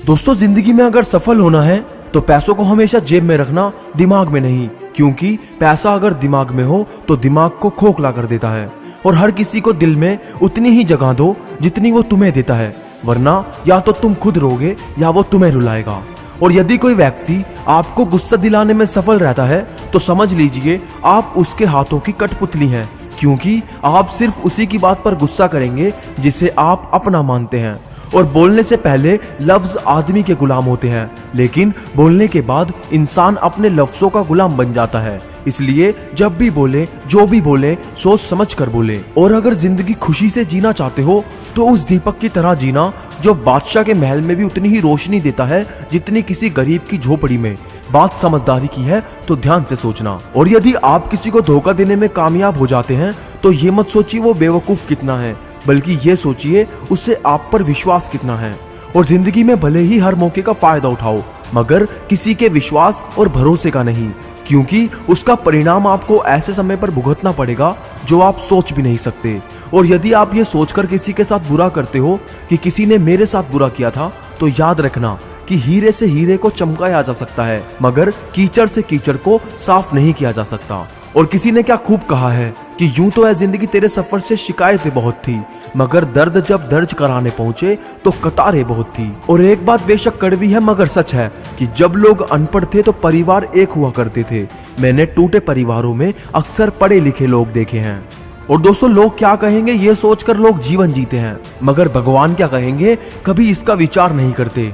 दोस्तों, जिंदगी में अगर सफल होना है तो पैसों को हमेशा जेब में रखना, दिमाग में नहीं, क्योंकि पैसा अगर दिमाग में हो तो दिमाग को खोखला कर देता है। और हर किसी को दिल में उतनी ही जगह दो जितनी वो तुम्हें देता है, वरना या तो तुम खुद रोगे या वो तुम्हें रुलाएगा। और यदि कोई व्यक्ति आपको गुस्सा दिलाने में सफल रहता है तो समझ लीजिए आप उसके हाथों की कठपुतली हैं, क्योंकि आप सिर्फ उसी की बात पर गुस्सा करेंगे जिसे आप अपना मानते हैं। और बोलने से पहले लफ्ज आदमी के गुलाम होते हैं, लेकिन बोलने के बाद इंसान अपने लफ्जों का गुलाम बन जाता है। इसलिए जब भी बोले, जो भी बोले, सोच समझ कर बोले। और अगर जिंदगी खुशी से जीना चाहते हो तो उस दीपक की तरह जीना जो बादशाह के महल में भी उतनी ही रोशनी देता है जितनी किसी गरीब की झोपड़ी में। बात समझदारी की है तो ध्यान से सोचना। और यदि आप किसी को धोखा देने में कामयाब हो जाते हैं तो ये मत सोचिए वो बेवकूफ कितना है, बल्कि ये सोचिए उससे आप पर विश्वास कितना है। और जिंदगी में भले ही हर मौके का फायदा उठाओ, मगर किसी के विश्वास और भरोसे का नहीं, क्योंकि उसका परिणाम आपको ऐसे समय पर भुगतना पड़ेगा जो आप सोच भी नहीं सकते। और यदि आप ये सोचकर किसी के साथ बुरा करते हो कि किसी ने मेरे साथ बुरा किया था, तो याद रखना कि हीरे से हीरे को चमकाया जा सकता है, मगर कीचड़ से कीचड़ को साफ नहीं किया जा सकता। और किसी ने क्या खूब कहा है कि यूं तो है जिंदगी तेरे सफर से शिकायतें बहुत थी, मगर दर्द जब दर्ज कराने पहुंचे तो कतारें बहुत थी। और एक बात बेशक कड़वी है मगर सच है कि जब लोग अनपढ़ थे तो परिवार एक हुआ करते थे। मैंने टूटे परिवारों में अक्सर पढ़े लिखे लोग देखे हैं। और दोस्तों, लोग क्या कहेंगे ये सोचकर लोग जीवन जीते हैं, मगर भगवान क्या कहेंगे कभी इसका विचार नहीं करते।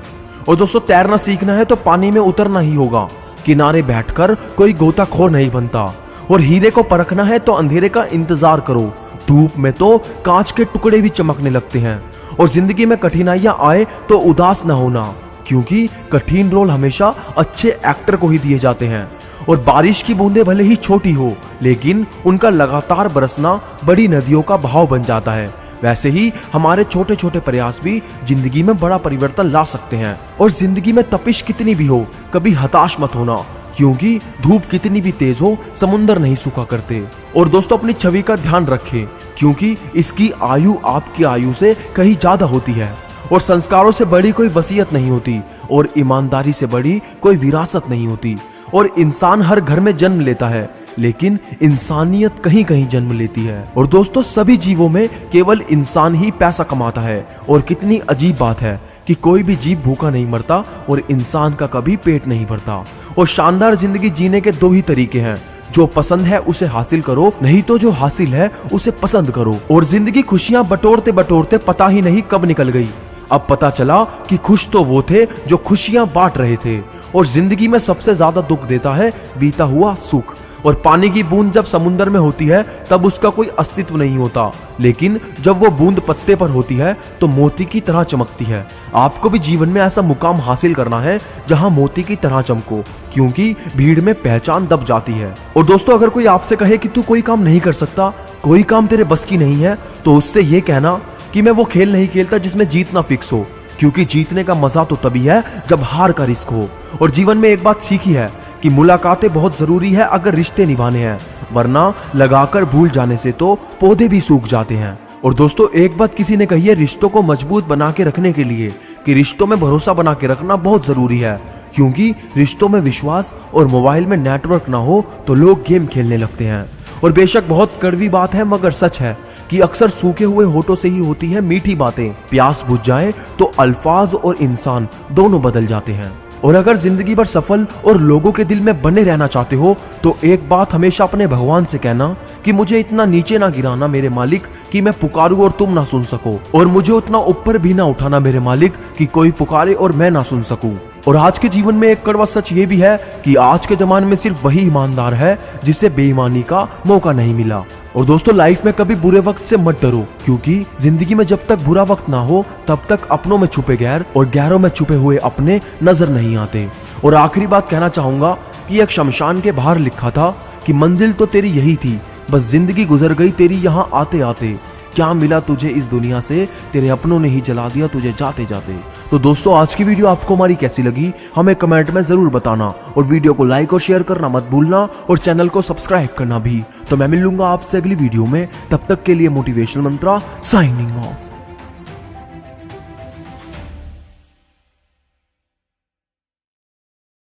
और दोस्तों, तैरना सीखना है तो पानी में उतरना ही होगा, किनारे बैठकर कोई गोताखोर नहीं बनता। और हीरे को परखना है तो अंधेरे का इंतजार करो, धूप में तो कांच के टुकड़े भी चमकने लगते हैं। और जिंदगी में कठिनाइयां आए तो उदास ना होना, क्योंकि कठिन रोल हमेशा अच्छे एक्टर को ही दिए जाते हैं। और बारिश की बूंदें भले ही छोटी हो, लेकिन उनका लगातार बरसना बड़ी नदियों का बहाव बन जाता है। वैसे ही हमारे छोटे छोटे प्रयास भी जिंदगी में बड़ा परिवर्तन ला सकते हैं। और जिंदगी में तपिश कितनी भी हो, कभी हताश मत होना, क्योंकि धूप कितनी भी तेज हो समुंदर नहीं सूखा करते। और दोस्तों, अपनी छवि का ध्यान रखें, क्योंकि इसकी आयु आपकी आयु से कहीं ज्यादा होती है। और संस्कारों से बड़ी कोई वसीयत नहीं होती, और ईमानदारी से बड़ी कोई विरासत नहीं होती। और इंसान हर घर में जन्म लेता है, लेकिन इंसानियत कहीं कहीं जन्म लेती है। और दोस्तों, सभी जीवों में केवल इंसान ही पैसा कमाता है। और कितनी अजीब बात है कि कोई भी जीव भूखा नहीं मरता और इंसान का कभी पेट नहीं भरता। और शानदार जिंदगी जीने के दो ही तरीके हैं, जो पसंद है उसे हासिल करो, नहीं तो जो हासिल है उसे पसंद करो। और जिंदगी खुशियां बटोरते बटोरते पता ही नहीं कब निकल गई। अब पता चला कि खुश तो वो थे जो खुशियां बांट रहे थे। और जिंदगी में सबसे ज्यादा दुख देता है बीता हुआ सुख। और पानी की बूंद जब समुद्र में होती है तब उसका कोई अस्तित्व नहीं होता, लेकिन जब वो बूंद पत्ते पर होती है तो मोती की तरह चमकती है। आपको भी जीवन में ऐसा मुकाम हासिल करना है जहां मोती की तरह चमको, क्योंकि भीड़ में पहचान दब जाती है। और दोस्तों, अगर कोई आपसे कहे कि तू कोई काम नहीं कर सकता, कोई काम तेरे बस की नहीं है, तो उससे ये कहना कि मैं वो खेल नहीं खेलता जिसमें जीतना फिक्स हो, क्योंकि जीतने का मजा तो तभी है जब हार का रिस्क हो। और जीवन में एक बात सीखी है कि मुलाकातें बहुत जरूरी है अगर रिश्ते निभाने हैं, वरना लगाकर भूल जाने से तो पौधे भी सूख जाते हैं। और दोस्तों, एक बात किसी ने कही है रिश्तों को मजबूत बना के रखने के लिए, कि रिश्तों में भरोसा बना के रखना बहुत जरूरी है, क्योंकि रिश्तों में विश्वास और मोबाइल में नेटवर्क ना हो तो लोग गेम खेलने लगते हैं। और बेशक बहुत कड़वी बात है मगर सच है कि अक्सर सूखे हुए होठों से ही होती है मीठी बातें। प्यास बुझ जाए तो अल्फाज और इंसान दोनों बदल जाते हैं। और अगर जिंदगी भर सफल और लोगों के दिल में बने रहना चाहते हो तो एक बात हमेशा अपने भगवान से कहना कि मुझे इतना नीचे ना गिराना मेरे मालिक कि मैं पुकारूं और तुम ना सुन सको, और मुझे उतना ऊपर भी ना उठाना मेरे मालिक कि कोई पुकारे और मैं ना सुन सकूं। और आज के जीवन में एक कड़वा सच ये भी है कि आज के जमाने में सिर्फ वही ईमानदार है जिसे बेईमानी का मौका नहीं मिला। और दोस्तों, लाइफ में कभी बुरे वक्त से मत डरो, क्योंकि जिंदगी में जब तक बुरा वक्त ना हो तब तक अपनों में छुपे गैर और गैरों में छुपे हुए अपने नजर नहीं आते। और आखिरी बात कहना चाहूंगा कि एक शमशान के बाहर लिखा था कि मंजिल तो तेरी यही थी, बस जिंदगी गुजर गई तेरी यहाँ आते आते। क्या मिला तुझे इस दुनिया से, तेरे अपनों ने ही जला दिया तुझे जाते जाते। तो दोस्तों, आज की वीडियो आपको हमारी कैसी लगी हमें कमेंट में जरूर बताना, और वीडियो को लाइक और शेयर करना मत भूलना, और चैनल को सब्सक्राइब करना भी। तो मैं मिलूंगा आपसे अगली वीडियो में, तब तक के लिए मोटिवेशनल मंत्रा साइनिंग ऑफ।